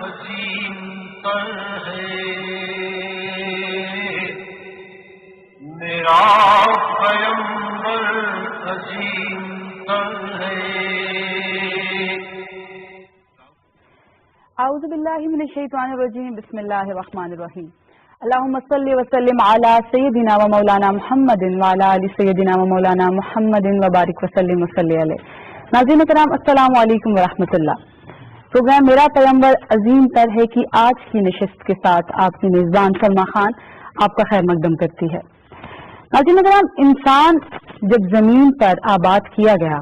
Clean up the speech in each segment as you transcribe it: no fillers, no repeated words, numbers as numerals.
عظیم تر ہے میرا پیغمبر عظیم تر ہے. اعوذ باللہ من الشیطان الرجیم. بسم اللہ الرحمن الرحیم. اللہم صلی وسلم علی سیدنا و مولانا محمد وعلی آل سیدنا و مولانا محمد وبارک وسلم وصلی علیہ. ناظرین کرام السلام علیکم ورحمۃ اللہ. پروگرام میرا پیغمبر عظیم تر ہے کی آج کی نشست کے ساتھ آپ کی میزبان سلما خان آپ کا خیر مقدم کرتی ہے. ناظرین کرام، انسان جب زمین پر آباد کیا گیا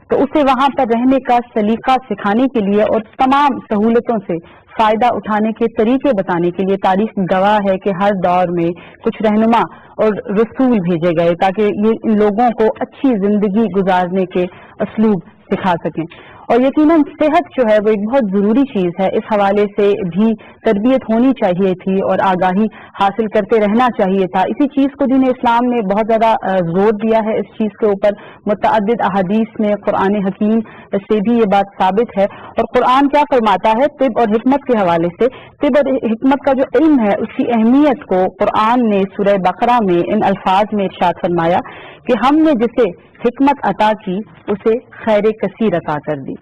تو اسے وہاں پر رہنے کا سلیقہ سکھانے کے لیے اور تمام سہولتوں سے فائدہ اٹھانے کے طریقے بتانے کے لیے تاریخ گواہ ہے کہ ہر دور میں کچھ رہنما اور رسول بھیجے گئے تاکہ یہ ان لوگوں کو اچھی زندگی گزارنے کے اسلوب سکھا سکیں. اور یقیناً صحت جو ہے وہ ایک بہت ضروری چیز ہے. اس حوالے سے بھی تربیت ہونی چاہیے تھی اور آگاہی حاصل کرتے رہنا چاہیے تھا. اسی چیز کو دین اسلام نے بہت زیادہ زور دیا ہے. اس چیز کے اوپر متعدد احادیث میں قرآن حکیم سے بھی یہ بات ثابت ہے. اور قرآن کیا فرماتا ہے طب اور حکمت کے حوالے سے؟ طب اور حکمت کا جو علم ہے اس کی اہمیت کو قرآن نے سورہ بقرہ میں ان الفاظ میں ارشاد فرمایا کہ ہم نے جسے حکمت عطا کی اسے خیر کثیر عطا کر دی.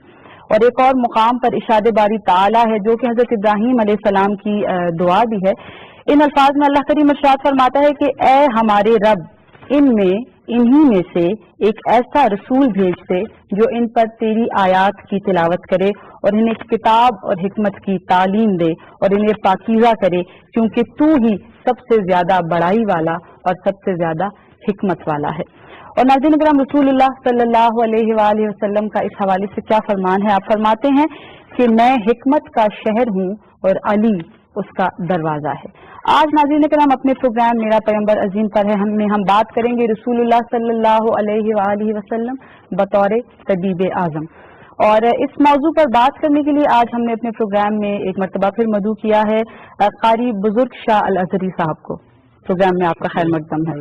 اور ایک اور مقام پر ارشاد باری تعالی ہے جو کہ حضرت ابراہیم علیہ السلام کی دعا بھی ہے. ان الفاظ میں اللہ کریم ارشاد فرماتا ہے کہ اے ہمارے رب، انہی میں سے ایک ایسا رسول بھیج دے جو ان پر تیری آیات کی تلاوت کرے اور انہیں کتاب اور حکمت کی تعلیم دے اور انہیں پاکیزہ کرے، کیونکہ تو ہی سب سے زیادہ بڑائی والا اور سب سے زیادہ حکمت والا ہے. اور ناظرین کرام، رسول اللہ صلی اللہ علیہ وآلہ وسلم کا اس حوالے سے کیا فرمان ہے؟ آپ فرماتے ہیں کہ میں حکمت کا شہر ہوں اور علی اس کا دروازہ ہے. آج ناظرین کرام اپنے پروگرام میرا پیغمبر عظیم پر ہے ہم بات کریں گے رسول اللہ صلی اللہ علیہ وآلہ وسلم بطور طبیب اعظم. اور اس موضوع پر بات کرنے کے لیے آج ہم نے اپنے پروگرام میں ایک مرتبہ پھر مدعو کیا ہے قاری بزرگ شاہ الازہری صاحب کو. پروگرام میں آپ کا خیر مقدم ہے.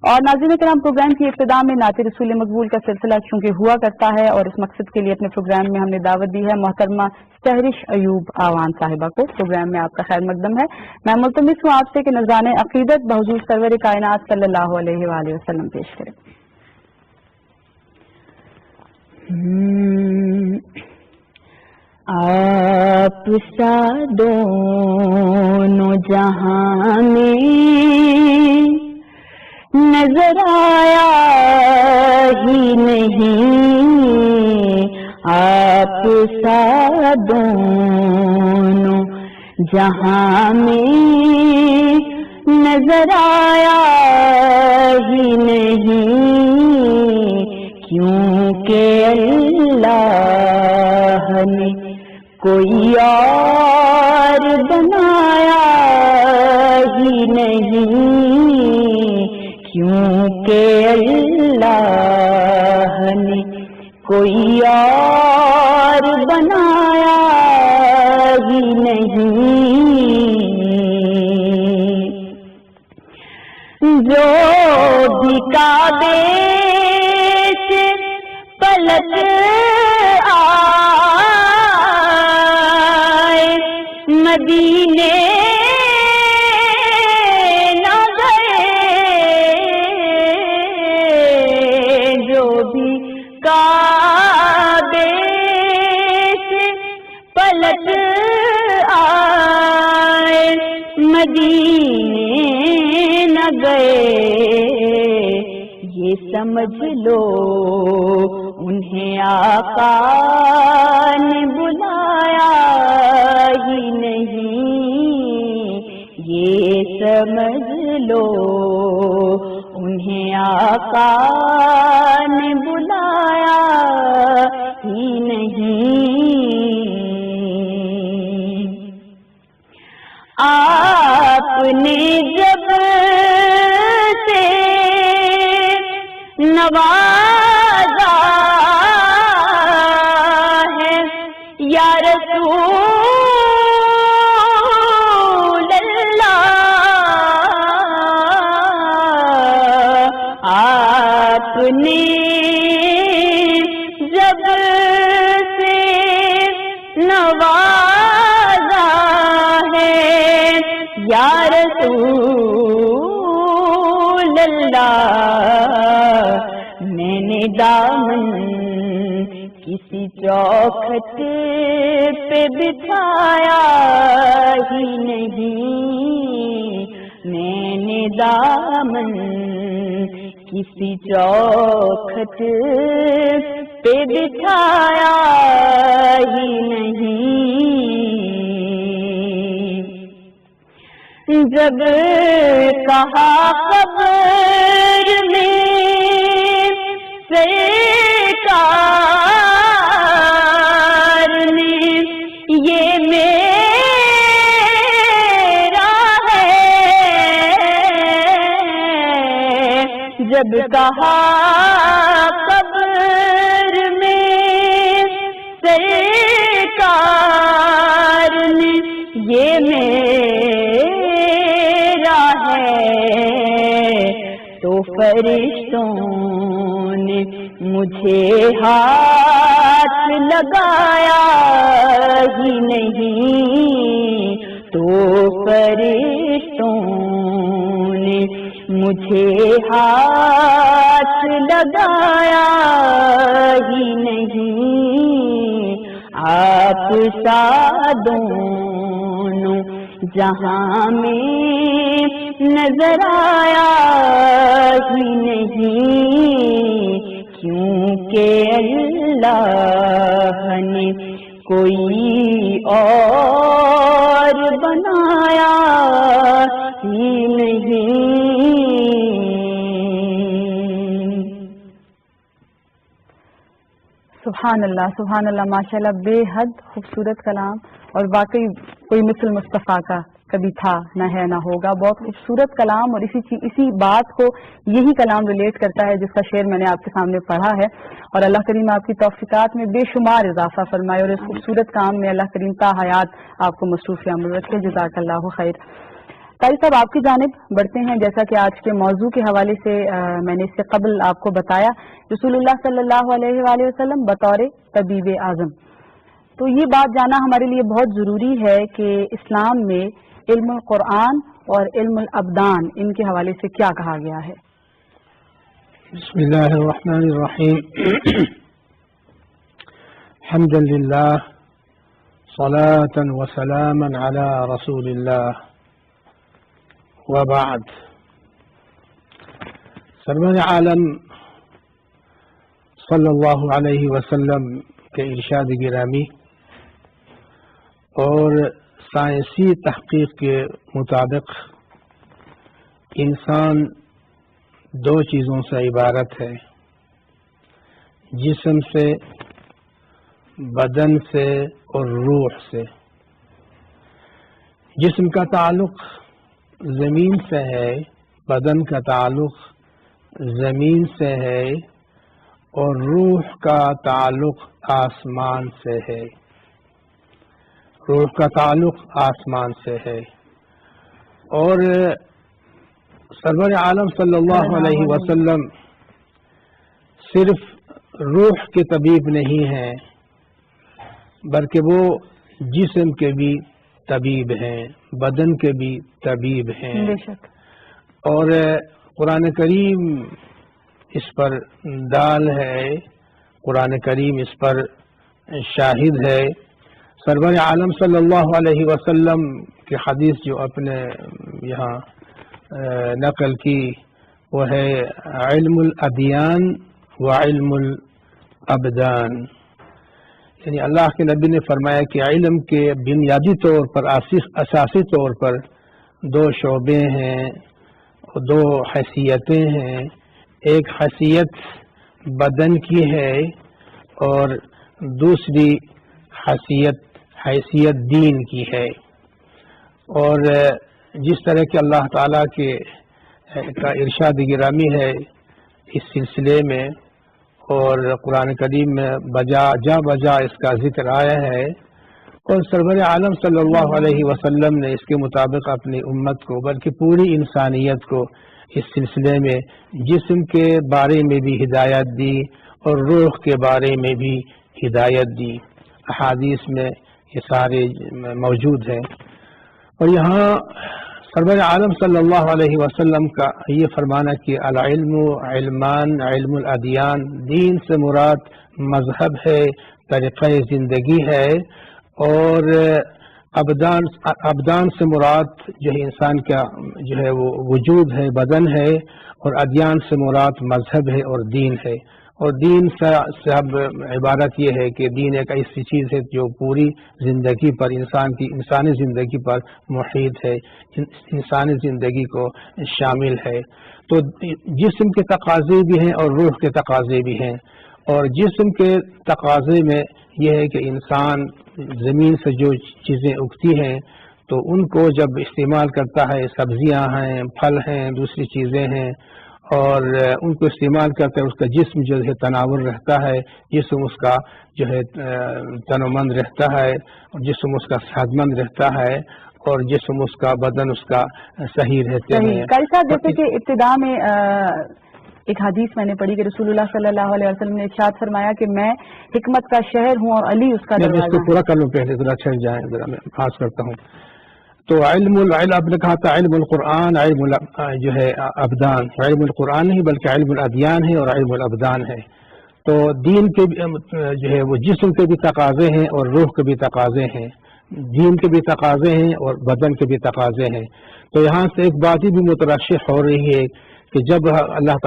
اور ناظرین کرام، پروگرام کی ابتدا میں نعت رسول مقبول کا سلسلہ چونکہ ہوا کرتا ہے اور اس مقصد کے لیے اپنے پروگرام میں ہم نے دعوت دی ہے محترمہ سحرش ایوب آوان صاحبہ کو. پروگرام میں آپ کا خیر مقدم ہے. میں ملتمس ہوں آپ سے کہ نذران عقیدت بحضور سرور کائنات صلی اللہ علیہ وآلہ وسلم پیش کریں. آپ سا دونوں جہاں میں نظر آیا ہی نہیں، آپ سا دونوں جہاں میں نظر آیا ہی نہیں، کیونکہ اللہ نے کوئی اور بنایا ہی نہیں، کیونکہ اللہ نے کوئی اور بنایا ہی نہیں. جو بھی کعبے سے پلٹ آئے مدینے نہ گئے، جو بھی کعبے سے پلٹ آئے مدینے نہ گئے، یہ سمجھ لو انہیں آقا نے بلایا ہی نہیں، یہ سمجھ لو انہیں آقا نے بلایا ہی نہیں. آپ نے جب سے نوازا ہے یا رسول اللہ، آپ نے جب سے نوازا ہے یا رسول اللہ، میں نے دامن کسی چوکھٹ پہ بچھایا ہی نہیں، میں نے دامن کسی چوکھٹ پہ بچھایا ہی نہیں، جب کہا قبر میں سرکار نے یہ میرا ہے، جب کہا قبر میں سرکار نے یہ میرا ہے، تو فرشتوں نے مجھے ہاتھ لگایا ہی نہیں، تو فرشتوں نے مجھے ہاتھ لگایا ہی نہیں، آپ سا دونوں جہاں میں نظر آیا ہی نہیں، کیونکہ اللہ نے کوئی اور بنایا ہی نہیں۔ سبحان اللہ سبحان اللہ، ماشاء اللہ، بے حد خوبصورت کلام، اور واقعی کوئی مثل مصطفیٰ کا کبھی تھا نہ ہے نہ ہوگا۔ بہت خوبصورت کلام، اور اسی بات کو یہی کلام ریلیٹ کرتا ہے جس کا شعر میں نے آپ کے سامنے پڑھا ہے، اور اللہ کریم آپ کی توفیقات میں بے شمار اضافہ فرمائے، اور اس خوبصورت کام میں اللہ کریم تا حیات آپ کو مصروف عمل رکھے۔ جزاک اللہ خیر۔ قاری صاحب، آپ کی جانب بڑھتے ہیں۔ جیسا کہ آج کے موضوع کے حوالے سے میں نے اس سے قبل آپ کو بتایا، رسول اللہ صلی اللہ علیہ وآلہ وسلم بطور طبیب اعظم، تو یہ بات جاننا ہمارے لیے بہت ضروری ہے کہ اسلام میں علم القرآن اور علم الابدان ان کے حوالے سے کیا کہا گیا ہے؟ بسم اللہ الرحمن الرحیم، حمدا للہ، صلاة وسلاما علی رسول اللہ، وبعد۔ سرور عالم صلی اللہ علیہ وسلم کے ارشاد گرامی اور سائنسی تحقیق کے مطابق انسان دو چیزوں سے عبارت ہے، جسم سے، بدن سے اور روح سے۔ جسم کا تعلق زمین سے ہے، بدن کا تعلق زمین سے ہے، اور روح کا تعلق آسمان سے ہے، روح کا تعلق آسمان سے ہے۔ اور سرور عالم صلی اللہ علیہ وسلم صرف روح کے طبیب نہیں ہیں، بلکہ وہ جسم کے بھی طبیب ہیں، بدن کے بھی طبیب ہیں۔ بے شک۔ اور قرآن کریم اس پر دال ہے، قرآن کریم اس پر شاہد ہے۔ سرور عالم صلی اللہ علیہ وسلم کی حدیث جو اپنے یہاں نقل کی وہ ہے علم الادیان و علم الابدان، یعنی اللہ کے نبی نے فرمایا کہ علم کے بنیادی طور پر، اساسی طور پر دو شعبے ہیں، دو حیثیتیں ہیں۔ ایک حیثیت بدن کی ہے اور دوسری حیثیت دین کی ہے۔ اور جس طرح کہ اللہ تعالیٰ کا ارشاد گرامی ہے اس سلسلے میں، اور قرآن کریم میں بجا اس کا ذکر آیا ہے، اور سرور عالم صلی اللہ علیہ وسلم نے اس کے مطابق اپنی امت کو، بلکہ پوری انسانیت کو اس سلسلے میں جسم کے بارے میں بھی ہدایت دی اور روح کے بارے میں بھی ہدایت دی۔ احادیث میں یہ سارے موجود ہیں. اور یہاں سرور عالم صلی اللہ علیہ وسلم کا یہ فرمانا کہ العلم علمان علم الادیان، دین سے مراد مذہب ہے، طریقہ زندگی ہے، اور ابدان سے مراد جو ہے انسان کا جو ہے وہ وجود ہے، بدن ہے، اور ادیان سے مراد مذہب ہے اور دین ہے. اور دین سے اب عبارت یہ ہے کہ دین ایک ایسی چیز ہے جو پوری زندگی پر انسانی زندگی پر محیط ہے، انسانی زندگی کو شامل ہے. تو جسم کے تقاضے بھی ہیں اور روح کے تقاضے بھی ہیں. اور جسم کے تقاضے میں یہ ہے کہ انسان زمین سے جو چیزیں اگتی ہیں تو ان کو جب استعمال کرتا ہے، سبزیاں ہیں، پھل ہیں، دوسری چیزیں ہیں، اور ان کو استعمال کرتے اس کا جسم جو ہے تناور رہتا ہے، جسم اس کا جو ہے تنومند رہتا ہے، اور جسم اس کا صحت مند رہتا ہے، اور جسم اس کا بدن اس کا صحیح رہتے ہیں. قاری صاحب، جیسے کہ ابتدا میں ایک حدیث میں نے پڑھی کہ رسول اللہ صلی اللہ علیہ وسلم نے ارشاد فرمایا کہ میں حکمت کا شہر ہوں اور علی اس کا دروازہ. اس کو پورا کر لوں پہلے، ذرا چل جائیں، ذرا میں خاص کرتا ہوں. تو علم آپ نے کہا تھا علم القرآن، علم جو ہے ابدان، علم القرآن نہیں بلکہ علم الادیان ہے اور علم الابدان ہے. تو دین کے جو ہے وہ جسم کے بھی تقاضے ہیں اور روح کے بھی تقاضے ہیں، دین کے بھی تقاضے ہیں اور بدن کے بھی تقاضے ہیں. تو یہاں سے ایک بات بھی مترشح ہو رہی ہے کہ جب اللہ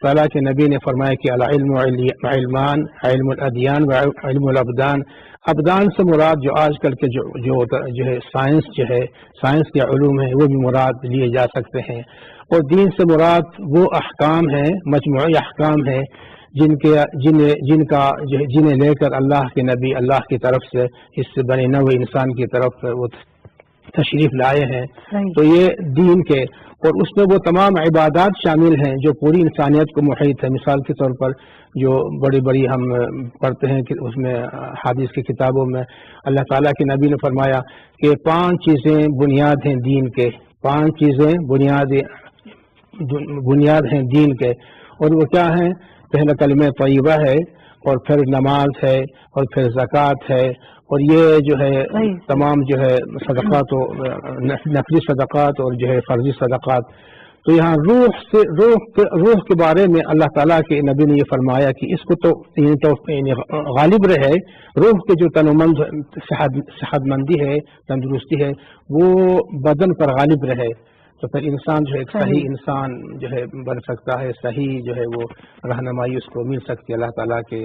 تعالیٰ کے نبی نے فرمایا کہ العلم علمان علم الادیان و علم الابدان، ابدان سے مراد جو آج کل کے جو ہے سائنس کے علوم ہیں وہ بھی مراد لیے جا سکتے ہیں. اور دین سے مراد وہ احکام ہیں، مجموعی احکام ہیں جنہیں لے کر اللہ کے نبی اللہ کی طرف سے اس بنے نوع انسان کی طرف وہ تشریف لائے ہیں. تو یہ دین کے، اور اس میں وہ تمام عبادات شامل ہیں جو پوری انسانیت کو محیط ہے. مثال کے طور پر جو بڑی بڑی ہم پڑھتے ہیں کہ اس میں حدیث کی کتابوں میں اللہ تعالیٰ کے نبی نے فرمایا کہ 5 چیزیں بنیاد ہیں دین کے، 5 چیزیں بنیاد ہیں دین کے. اور وہ کیا ہیں؟ پہلا کلمہ طیبہ ہے، اور پھر نماز ہے، اور پھر زکوٰۃ ہے، اور یہ جو ہے تمام جو ہے صدقات و نفلی صدقات اور جو ہے فرضی صدقات. تو یہاں روح کے بارے میں اللہ تعالیٰ کے نبی نے یہ فرمایا کہ اس کو تو غالب رہے، روح کے جو تنومند صحت مندی ہے، تندرستی ہے، وہ بدن پر غالب رہے. تو پھر انسان جو ہے ایک صحیح انسان جو ہے بن سکتا ہے، صحیح جو ہے وہ رہنمائی اس کو مل سکتی ہے اللہ تعالیٰ کے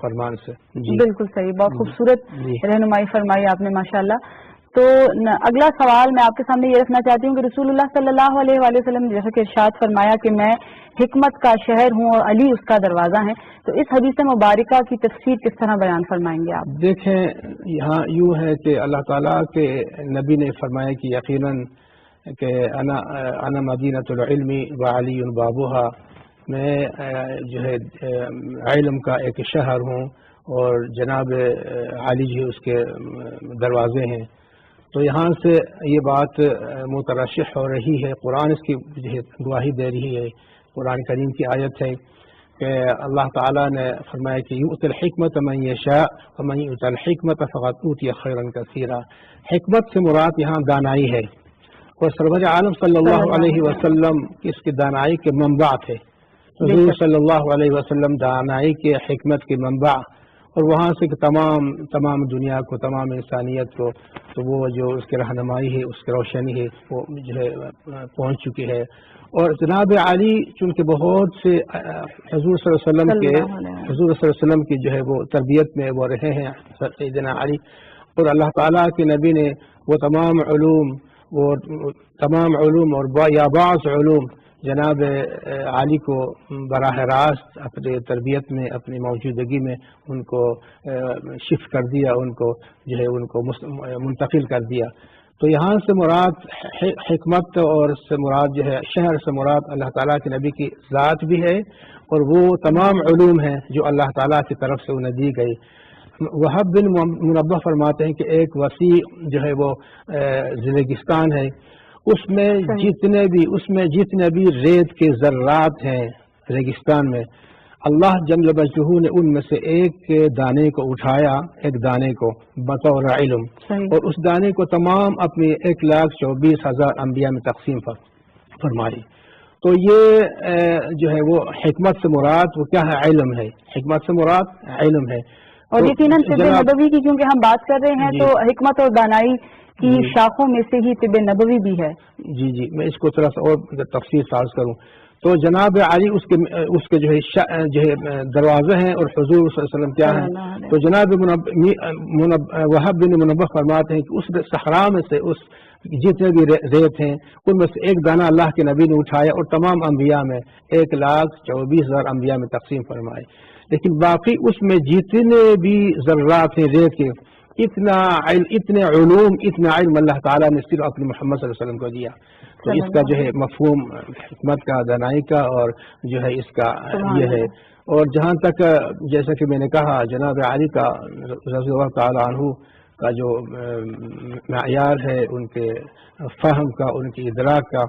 فرمان سے. جی بالکل صحیح، بہت خوبصورت رہنمائی فرمائی آپ نے ماشاءاللہ. تو اگلا سوال میں آپ کے سامنے یہ رکھنا چاہتی ہوں کہ رسول اللہ صلی اللہ علیہ وآلہ وسلم جیسا کہ ارشاد فرمایا کہ میں حکمت کا شہر ہوں اور علی اس کا دروازہ ہے، تو اس حدیث مبارکہ کی تفسیر کس طرح بیان فرمائیں گے آپ؟ دیکھیں، یہاں یوں ہے کہ اللہ تعالیٰ کے نبی نے فرمایا کہ یقیناً کہ انا مدینۃ العلم و علی بابوہا، میں جو ہے علم کا ایک شہر ہوں اور جناب علی جی اس کے دروازے ہیں. تو یہاں سے یہ بات مترشح ہو رہی ہے، قرآن اس کی گواہی دے رہی ہے. قرآن کریم کی آیت ہے کہ اللہ تعالیٰ نے فرمایا کہ یؤتی الحکمت من یشاء ومن یؤت الحکمت فقد اوتی خیرا کثیرا. حکمت سے مراد یہاں دانائی ہے، اور سرور عالم صلی اللہ علیہ وسلم اس کی دانائی کے منبع تھے. حضور صلی اللہ علیہ وسلم دانائی کے حکمت کے منبع، اور وہاں سے تمام دنیا کو، تمام انسانیت کو تو وہ جو اس کی رہنمائی ہے، اس کی روشنی ہے، وہ جو ہے پہنچ چکی ہے. اور جناب علی چونکہ بہت سے حضور صلی اللہ علیہ وسلم کی جو ہے وہ تربیت میں وہ رہے ہیں سیدنا علی، اور اللہ تعالیٰ کے نبی نے وہ تمام علوم اور یا بعض علوم جناب علی کو براہ راست اپنے تربیت میں، اپنی موجودگی میں ان کو شفٹ کر دیا، ان کو جو ہے ان کو منتقل کر دیا. تو یہاں سے مراد حکمت اور سے مراد جو ہے شہر سے مراد اللہ تعالیٰ کے نبی کی ذات بھی ہے، اور وہ تمام علوم ہیں جو اللہ تعالیٰ کی طرف سے انہیں دی گئی. وہب بن منبہ فرماتے ہیں کہ ایک وسیع جو ہے وہ ریگستان ہے، اس میں جتنے بھی ریت کے ذرات ہیں ریگستان میں، اللہ جل وجلہ نے ان میں سے ایک دانے کو اٹھایا، ایک دانے کو بطور علم، اور اس دانے کو تمام اپنی 1,24,000 انبیاء میں تقسیم فرمائی. تو یہ جو ہے وہ حکمت سے مراد وہ کیا ہے؟ علم ہے. حکمت سے مراد علم ہے. اور یقیناً طب نبوی کی کیونکہ ہم بات کر رہے ہیں تو حکمت اور دانائی کی شاخوں میں سے ہی طب نبوی بھی ہے. جی میں اس کو تھوڑا سا اور تفصیل ساز کروں تو جناب علی اس کے جو ہے دروازے ہیں، اور حضور صلی اللہ علیہ وسلم کیا ہیں؟ تو جناب وہب بن منبہ فرماتے ہیں کہ اس صحرا میں سے اس جتنے بھی ریت ہیں ان میں سے ایک دانہ اللہ کے نبی نے اٹھایا اور تمام انبیاء میں 1,24,000 انبیاء میں تقسیم فرمائے. لیکن باقی اس میں جتنے بھی ذرات ہیں ریت کے، اتنے علوم، اتنا علم اللہ تعالیٰ نے صرف اپنے محمد صلی اللہ علیہ وسلم کو دیا. تو اس کا جو ہے مفہوم حکمت کا، دانائی کا، اور جو ہے اس کا یہ ہے. اور جہاں تک جیسا کہ میں نے کہا جناب علی کا رضی اللہ تعالیٰ عنہ کا جو معیار ہے ان کے فہم کا، ان کی ادراک کا،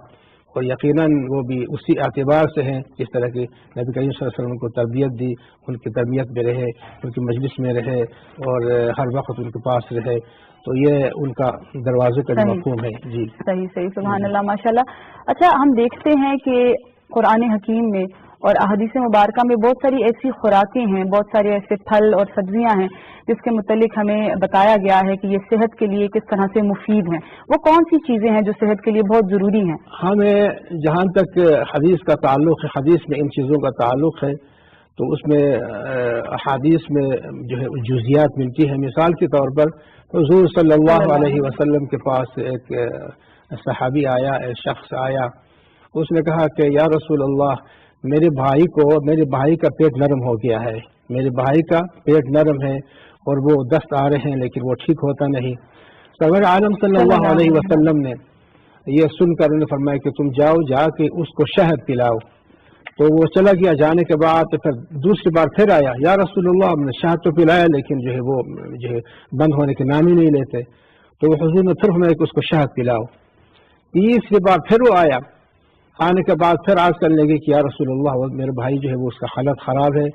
اور یقیناً وہ بھی اسی اعتبار سے ہیں جس طرح کی نبی کریم صلی اللہ علیہ وسلم کو تربیت دی، ان کی تربیت میں رہے، ان کی مجلس میں رہے، اور ہر وقت ان کے پاس رہے. تو یہ ان کا دروازے کا جو مفہوم ہے. جی صحیح سبحان اللہ ماشاء اللہ. اچھا ہم دیکھتے ہیں کہ قرآن حکیم میں اور احادیث مبارکہ میں بہت ساری ایسی خوراکیں ہیں، بہت سارے ایسے پھل اور سبزیاں ہیں جس کے متعلق ہمیں بتایا گیا ہے کہ یہ صحت کے لیے کس طرح سے مفید ہیں. وہ کون سی چیزیں ہیں جو صحت کے لیے بہت ضروری ہیں؟ ہمیں جہاں تک حدیث کا تعلق ہے، حدیث میں ان چیزوں کا تعلق ہے تو اس میں احادیث میں جو ہے جزیات ملتی ہے. مثال کے طور پر حضور صلی اللہ علیہ وسلم کے پاس ایک صحابی آیا، ایک شخص آیا، اس نے کہا کہ یا رسول اللہ میرے بھائی کا پیٹ نرم ہو گیا ہے، میرے بھائی کا پیٹ نرم ہے اور وہ دست آ رہے ہیں لیکن وہ ٹھیک ہوتا نہیں. سرور عالم صلی اللہ علیہ وسلم نے یہ سن کر انہیں فرمایا کہ تم جا کے اس کو شہد پلاؤ. تو وہ چلا گیا. جانے کے بعد پھر دوسری بار پھر آیا، یا رسول اللہ ہم نے شہد تو پلایا لیکن جو ہے وہ جو ہے بند ہونے کے نام ہی نہیں لیتے. تو وہ حضور نے پھر فرمایا کہ اس کو شہد پلاؤ. تیسری بار پھر وہ آیا، آنے کے بعد پھر عرض کرنے لگے کہ یا رسول اللہ میرے بھائی جو ہے وہ اس کا حالت خراب ہے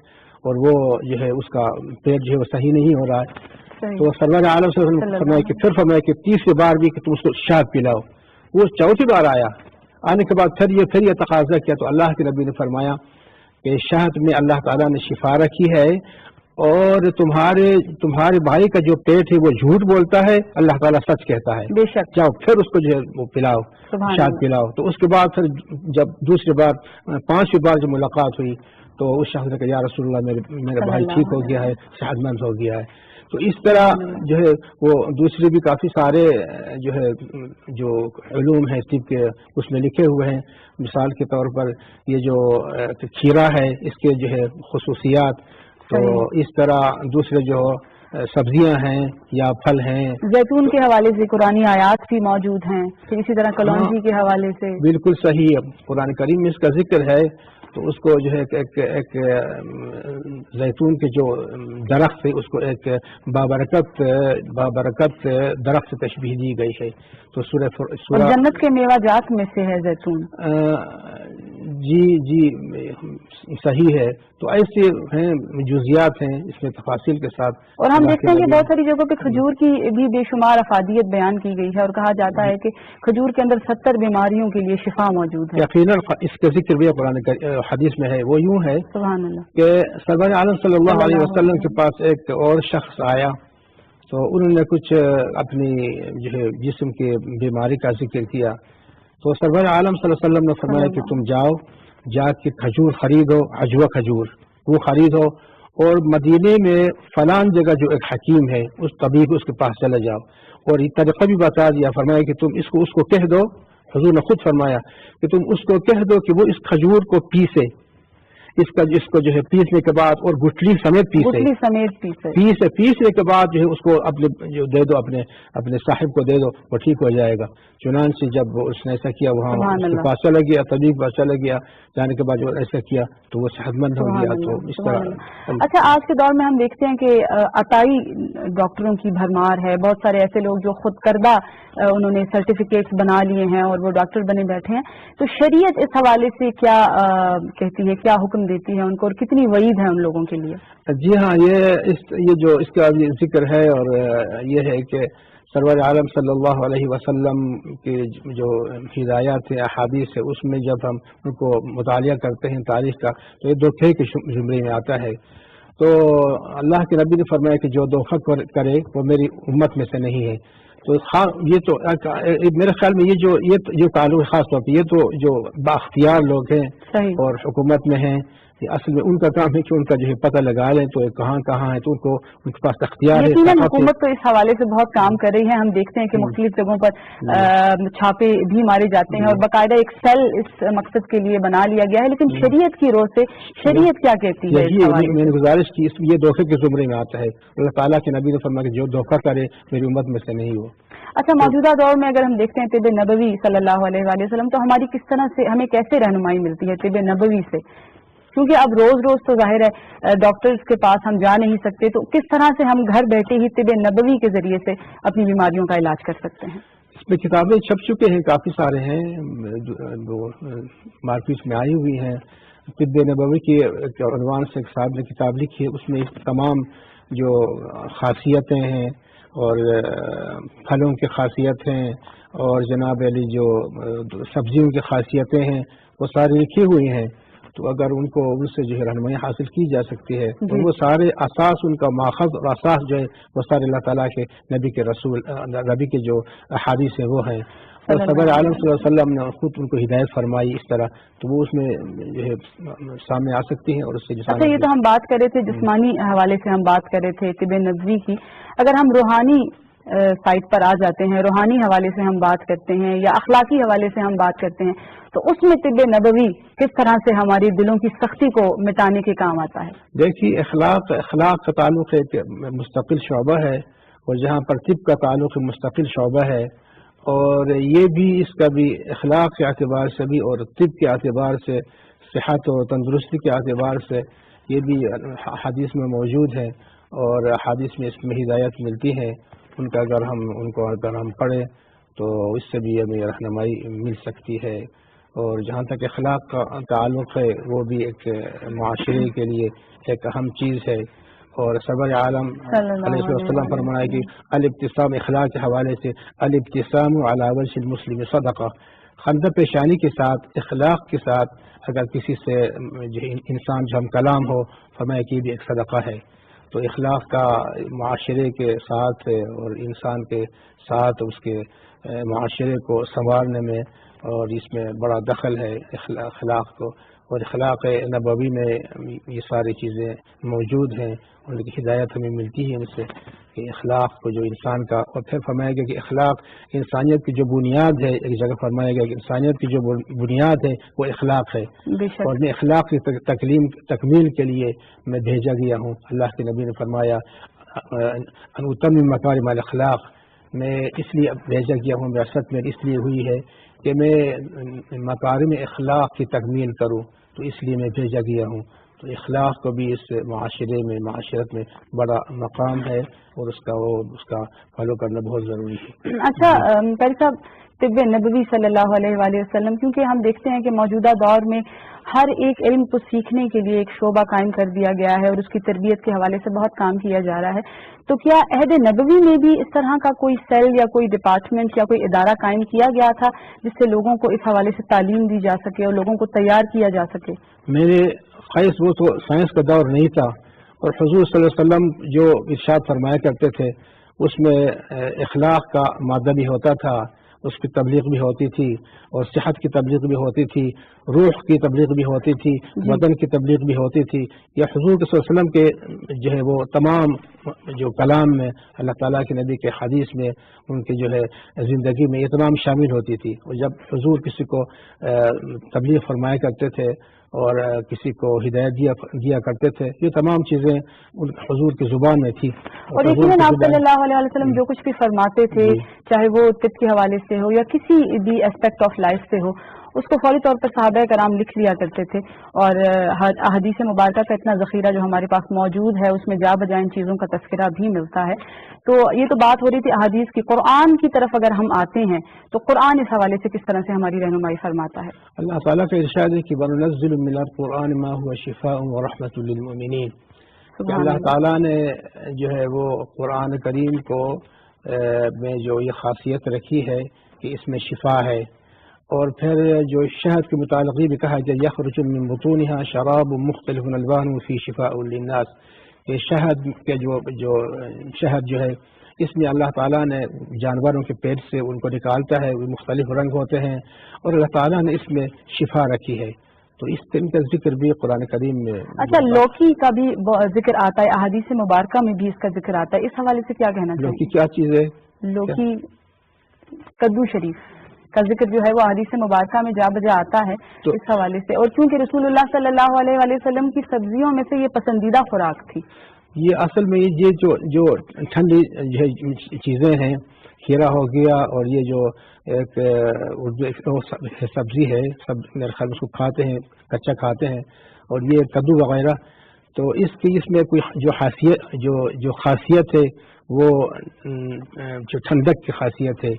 اور وہ جو ہے اس کا پیٹ جو ہے وہ صحیح نہیں ہو رہا ہے. تو سرور عالم سے فرمایا کہ تیسری بار بھی کہ تم اس کو شہد پلاؤ. وہ چوتھی بار آیا، آنے کے بعد پھر یہ تقاضا کیا تو اللہ کے نبی نے فرمایا کہ شہد میں اللہ تعالیٰ نے شفا رکھی ہے، اور تمہارے بھائی کا جو پیٹ ہے وہ جھوٹ بولتا ہے، اللہ تعالیٰ سچ کہتا ہے. بے شک. جاؤ پھر اس کو جو ہے وہ پلاؤ، شہد پلاؤ. تو اس کے بعد پھر جب دوسری بار 5ویں بار جب ملاقات ہوئی تو اس شخص نے کہا یا رسول اللہ میرا بھائی ٹھیک ہو گیا ہے، صحت مند ہو گیا ہے. تو اس طرح جو ہے وہ دوسرے بھی کافی سارے جو ہے جو علوم ہیں طب کے اس میں لکھے ہوئے ہیں. مثال کے طور پر یہ جو کھیرا ہے اس کے جو ہے خصوصیات، تو اس طرح دوسرے جو سبزیاں ہیں یا پھل ہیں، زیتون کے حوالے سے قرآنی آیات بھی موجود ہیں، پھر اسی طرح کلونجی کے حوالے سے. بالکل صحیح. قرآن کریم میں اس کا ذکر ہے تو اس کو جو ہے ایک زیتون کے جو درخت ہے اس کو ایک بابرکت درخت سے تشبیہ دی گئی ہے. تو سورہ جنت کے میوہ جات میں سے ہے زیتون. جی صحیح ہے. تو ایسے ہیں جزیات ہیں اس میں تفاصیل کے ساتھ. اور ہم دیکھتے ہیں کہ بہت ساری جگہوں پہ کھجور کی بھی بے شمار افادیت بیان کی گئی ہے اور کہا جاتا ہے کہ کھجور کے اندر 70 بیماریوں کے لیے شفا موجود ہے. یقیناً اس کا ذکر بھی قرآن حدیث میں ہے. وہ یوں ہے سبحان اللہ کہ سرور عالم صلی اللہ علیہ وسلم کے پاس ایک اور شخص آیا تو انہوں نے کچھ اپنی جو ہے جسم کی بیماری کا ذکر کیا. تو سرور عالم صلی اللہ علیہ وسلم نے فرمایا کہ تم جا کے کھجور خریدو، عجوہ کھجور وہ خریدو، اور مدینے میں فلان جگہ جو ایک حکیم ہے اس طبیب اس کے پاس چلے جاؤ. اور یہ طریقہ بھی بتا دیا، فرمایا کہ تم اس کو کہہ دو. حضور نے خود فرمایا کہ تم اس کو کہہ دو کہ وہ اس کھجور کو پیسے، اس کو جو ہے پیسنے کے بعد اور گٹلی سمیت پیسنے کے بعد جو ہے اس کو اپنے جو دے دو، اپنے صاحب کو دے دو، وہ ٹھیک ہو جائے گا. چنانچہ جب اس نے ایسا کیا وہاں اس کے پاس چلا گیا، طبیب پاس چلا گیا، جانے کے بعد جو ایسا کیا تو وہ صحت مند ہو گیا. تو اس طرح اچھا آج کے دور میں ہم دیکھتے ہیں کہ عطائی ڈاکٹروں کی بھرمار ہے، بہت سارے ایسے لوگ جو خود کردہ انہوں نے سرٹیفکیٹس بنا لیے ہیں اور وہ ڈاکٹر بنے بیٹھے ہیں، تو شریعت اس حوالے سے کیا کہتی ہے، کیا حکم دیتی ہے ان کو، اور کتنی وعید ہے ان لوگوں کے لیے؟ جی ہاں، یہ جو اس کا ذکر ہے، اور یہ ہے کہ سرور عالم صلی اللہ علیہ وسلم کی جو ہدایات ہے، احادیث ہے، اس میں جب ہم ان کو مطالعہ کرتے ہیں تاریخ کا، تو یہ دھوکے کے زمرے میں آتا ہے۔ تو اللہ کے نبی نے فرمایا کہ جو دھوکہ کرے وہ میری امت میں سے نہیں ہے۔ تو یہ تو میرے خیال میں یہ تعلق خاص طور پہ یہ تو جو بااختیار لوگ ہیں صحیح، اور حکومت میں ہیں، یہ اصل میں ان کا کام ہے کہ ان کا جو ہے پتہ لگا لیں تو کہاں ہے، تو ان کے پاس اختیار ہے۔ یقیناً حکومت تو اس حوالے سے بہت کام کر رہی ہے، ہم دیکھتے ہیں کہ مختلف جگہوں پر چھاپے بھی مارے جاتے ہیں اور باقاعدہ ایک سیل اس مقصد کے لیے بنا لیا گیا ہے، لیکن شریعت کی روح سے شریعت کیا کہتی ہے؟ میں نے گزارش کی، یہ دھوکے کے زمرے میں آتا ہے۔ اللہ تعالیٰ کے نبی نے فرمایا کہ جو دھوکہ کرے میری امت میں سے نہیں ہو۔ اچھا، موجودہ دور میں اگر ہم دیکھتے ہیں طب نبوی صلی اللہ علیہ وآلہ وسلم، تو ہماری کس طرح سے، ہمیں کیسے رہنمائی ملتی ہے طب نبوی سے؟ کیونکہ اب روز تو ظاہر ہے ڈاکٹرز کے پاس ہم جا نہیں سکتے، تو کس طرح سے ہم گھر بیٹھے ہی طب نبوی کے ذریعے سے اپنی بیماریوں کا علاج کر سکتے ہیں؟ اس میں کتابیں چھپ چکے ہیں، کافی سارے ہیں، مارکیٹ میں آئی ہوئی ہیں۔ طب نبوی کی عنوان سے ایک صاحب نے کتاب لکھی ہے، اس میں تمام جو خاصیتیں ہیں اور پھلوں کی خاصیت ہیں اور جناب علی جو سبزیوں کی خاصیتیں ہیں وہ ساری لکھی ہوئی ہیں۔ تو اگر ان کو ان سے جو ہے رہنمائی حاصل کی جا سکتی ہے، تو وہ سارے اساس، ان کا ماخذ اور اساس جو ہے وہ سارے اللہ تعالیٰ کے نبی کے رسول، نبی کے جو احادیث ہیں وہ ہیں، اور سرور عالم صلی اللہ علیہ وسلم نے خود ان کو ہدایت فرمائی اس طرح، تو وہ اس میں جو ہے سامنے آ سکتی ہیں۔ اور اس سے اچھا، یہ تو ہم بات کر رہے تھے جسمانی حوالے سے، ہم بات کر رہے تھے طب نبوی کی، اگر ہم روحانی سائٹ پر آ جاتے ہیں، روحانی حوالے سے ہم بات کرتے ہیں یا اخلاقی حوالے سے ہم بات کرتے ہیں، تو اس میں طب نبوی کس طرح سے ہماری دلوں کی سختی کو مٹانے کے کام آتا ہے؟ دیکھیے، اخلاق کا تعلق ایک مستقل شعبہ ہے، اور جہاں پر طب کا تعلق مستقل شعبہ ہے، اور یہ بھی اس کا بھی اخلاق کے اعتبار سے بھی اور طب کے اعتبار سے، صحت اور تندرستی کے اعتبار سے یہ بھی حدیث میں موجود ہے، اور حدیث میں اس میں ہدایت ملتی ہے۔ ان کا اگر ہم پڑھیں تو اس سے بھی ہمیں رہنمائی مل سکتی ہے۔ اور جہاں تک اخلاق کا تعلق ہے، وہ بھی ایک معاشرے کے لیے ایک اہم چیز ہے، اور سرور عالم علیہ وسلم فرمایا کہ الابتسام، اخلاق کے حوالے سے الابتسام علی وجہ المسلم صدقہ، خندہ پیشانی کے ساتھ، اخلاق کے ساتھ اگر کسی سے انسان جو ہم کلام ہو، فرمایا کہ یہ بھی ایک صدقہ ہے۔ تو اخلاق کا معاشرے کے ساتھ اور انسان کے ساتھ اس کے معاشرے کو سنوارنے میں اور اس میں بڑا دخل ہے اخلاق کو، اور اخلاق نبوی میں یہ ساری چیزیں موجود ہیں، ان کی ہدایت ہمیں ملتی ہے ان سے کہ اخلاق کو جو انسان کا، اور پھر فرمایا گیا کہ اخلاق انسانیت کی جو بنیاد ہے، ایک جگہ فرمایا گیا کہ انسانیت کی جو بنیاد ہے وہ اخلاق ہے، اور میں اخلاق کی تکمیل کے لیے میں بھیجا گیا ہوں۔ اللہ کے نبی نے فرمایا ان اتمم مکارم الاخلاق، میں اس لیے بھیجا گیا ہوں، بعثت میں اس لیے ہوئی ہے کہ میں مکارم اخلاق کی تکمیل کروں، تو اس لیے میں بھیجا گیا ہوں۔ تو اخلاق کو بھی اس معاشرت میں بڑا مقام ہے، اور اس کا فالو کرنا بہت ضروری ہے۔ اچھا قاری صاحب، طب نبوی صلی اللہ علیہ وآلہ وسلم، کیونکہ ہم دیکھتے ہیں کہ موجودہ دور میں ہر ایک علم کو سیکھنے کے لیے ایک شعبہ قائم کر دیا گیا ہے اور اس کی تربیت کے حوالے سے بہت کام کیا جا رہا ہے، تو کیا عہد نبوی میں بھی اس طرح کا کوئی سیل یا کوئی ڈپارٹمنٹ یا کوئی ادارہ قائم کیا گیا تھا جس سے لوگوں کو اس حوالے سے تعلیم دی جا سکے اور لوگوں کو تیار کیا جا سکے؟ میرے خیس وہ تو سائنس کا دور نہیں تھا، اور حضور صلی اللہ علیہ وسلم جو ارشاد فرمایا کرتے تھے اس میں اخلاق کا مادہ بھی ہوتا تھا، اس کی تبلیغ بھی ہوتی تھی، اور صحت کی تبلیغ بھی ہوتی تھی، روح کی تبلیغ بھی ہوتی تھی، بدن کی تبلیغ بھی ہوتی تھی۔ یا حضور صلی اللہ علیہ وسلم کے جو ہے وہ تمام جو کلام میں، اللہ تعالیٰ کے نبی کے حدیث میں، ان کی جو ہے زندگی میں یہ تمام شامل ہوتی تھی۔ اور جب حضور کسی کو تبلیغ فرمایا کرتے تھے اور کسی کو ہدایت دیا کرتے تھے، یہ تمام چیزیں حضور کی زبان میں تھی۔ اور یقیناً آپ صلی اللہ علیہ وسلم جو کچھ بھی فرماتے تھے چاہے وہ طب کے حوالے سے ہو یا کسی بھی اسپیکٹ آف لائف سے ہو، اس کو فوری طور پر صحابہ کرام لکھ لیا کرتے تھے، اور احادیث مبارکہ کا اتنا ذخیرہ جو ہمارے پاس موجود ہے، اس میں جا بجا ان چیزوں کا تذکرہ بھی ملتا ہے۔ تو یہ تو بات ہو رہی تھی احادیث کی۔ قرآن کی طرف اگر ہم آتے ہیں تو قرآن اس حوالے سے کس طرح سے ہماری رہنمائی فرماتا ہے؟ اللہ تعالیٰ کا ارشاد ہے کہ وَنُنَزِّلُ مِنَ الْقُرْآنِ مَا هُوَ شِفَاءٌ وَرَحْمَةٌ لِلْمُؤْمِنِينَ، کہ اللہ تعالیٰ نے جو ہے وہ قرآن کریم کو میں جو یہ خاصیت رکھی ہے کہ اس میں شفا ہے، اور پھر جو شہد کے متعلق بھی کہا جائے یخرج من بطونها شراب مختلف الوان فی شفاء للناس، کہ شہد کے جو شہد جو ہے اس میں اللہ تعالیٰ نے جانوروں کے پیٹ سے ان کو نکالتا ہے، وہ مختلف رنگ ہوتے ہیں، اور اللہ تعالیٰ نے اس میں شفا رکھی ہے، تو اس دن کا ذکر بھی قرآن کریم میں۔ اچھا، لوکی کا بھی ذکر آتا ہے، احادیث مبارکہ میں بھی اس کا ذکر آتا ہے، اس حوالے سے کیا کہنا چاہیے؟ لوکی کیا چیز ہے؟ لوکی کدو شریف کا ذکر جو ہے وہ احادیث مبارکہ میں جا بجا آتا ہے اس حوالے سے، اور چونکہ رسول اللہ صلی اللہ علیہ وسلم کی سبزیوں میں سے یہ پسندیدہ خوراک تھی۔ یہ اصل میں یہ جو ٹھنڈی چیزیں ہیں، کھیرا ہو گیا، اور یہ جو ایک سبزی ہے، سب میرے خیال اس کو کھاتے ہیں، کچا کھاتے ہیں، اور یہ کدو وغیرہ، تو اس میں کوئی جو خاصیت ہے وہ جو ٹھنڈک کی خاصیت ہے،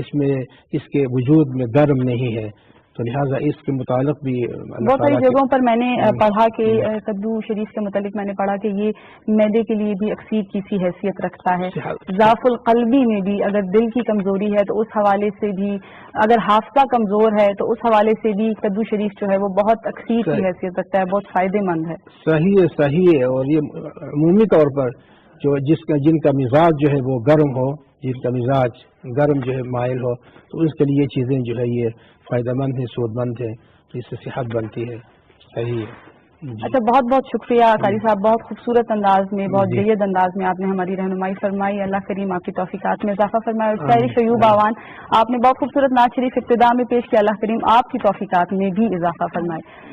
اس میں اس کے وجود میں گرم نہیں ہے، تو لہٰذا اس کے متعلق بھی بہت ساری جگہوں پر میں نے پڑھا کہ کدو شریف کے متعلق میں نے پڑھا کہ یہ معدے کے لیے بھی اکسیر کی سی حیثیت رکھتا ہے، ضعف القلبی میں بھی اگر دل کی کمزوری ہے تو اس حوالے سے بھی، اگر حافظہ کمزور ہے تو اس حوالے سے بھی کدو شریف جو ہے وہ بہت اکسیر کی حیثیت رکھتا ہے، بہت فائدے مند ہے۔ صحیح ہے، اور یہ عمومی طور پر جن کا مزاج جو ہے وہ گرم ہو، جن کا مزاج گرم جو ہے مائل ہو، تو اس کے لیے یہ چیزیں جو ہے یہ فائدہ مند ہیں، سود مند ہیں، تو اس سے صحت بنتی ہے۔ صحیح ہے۔ اچھا، بہت بہت شکریہ قاری صاحب، بہت خوبصورت انداز میں، بہت جید انداز میں آپ نے ہماری رہنمائی فرمائی۔ اللہ کریم آپ کی توفیقات میں اضافہ فرمائے، اور شاعر شیوب آوان آپ نے بہت خوبصورت نعت شریف ابتدا میں پیش کیا، اللہ کریم آپ کی توفیقات میں بھی اضافہ فرمائے۔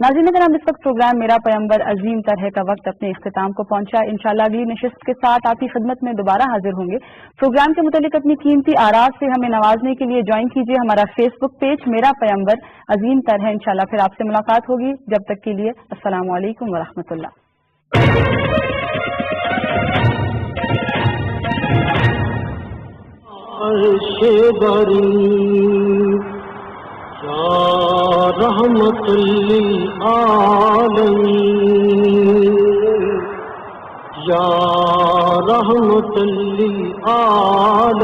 ناظرین کرام، اس وقت پروگرام میرا پیمبر عظیم طرح کا وقت اپنے اختتام کو پہنچا۔ انشاءاللہ اگلی نشست کے ساتھ آپ کی خدمت میں دوبارہ حاضر ہوں گے۔ پروگرام کے متعلق اپنی قیمتی آراء سے ہمیں نوازنے کے لیے جوائن کیجیے ہمارا فیس بک پیج میرا پیمبر عظیم طرح۔ انشاءاللہ پھر آپ سے ملاقات ہوگی، جب تک کے لیے السلام علیکم ورحمۃ اللہ۔ رحمت للعالمین، یا رحمت للعالمین۔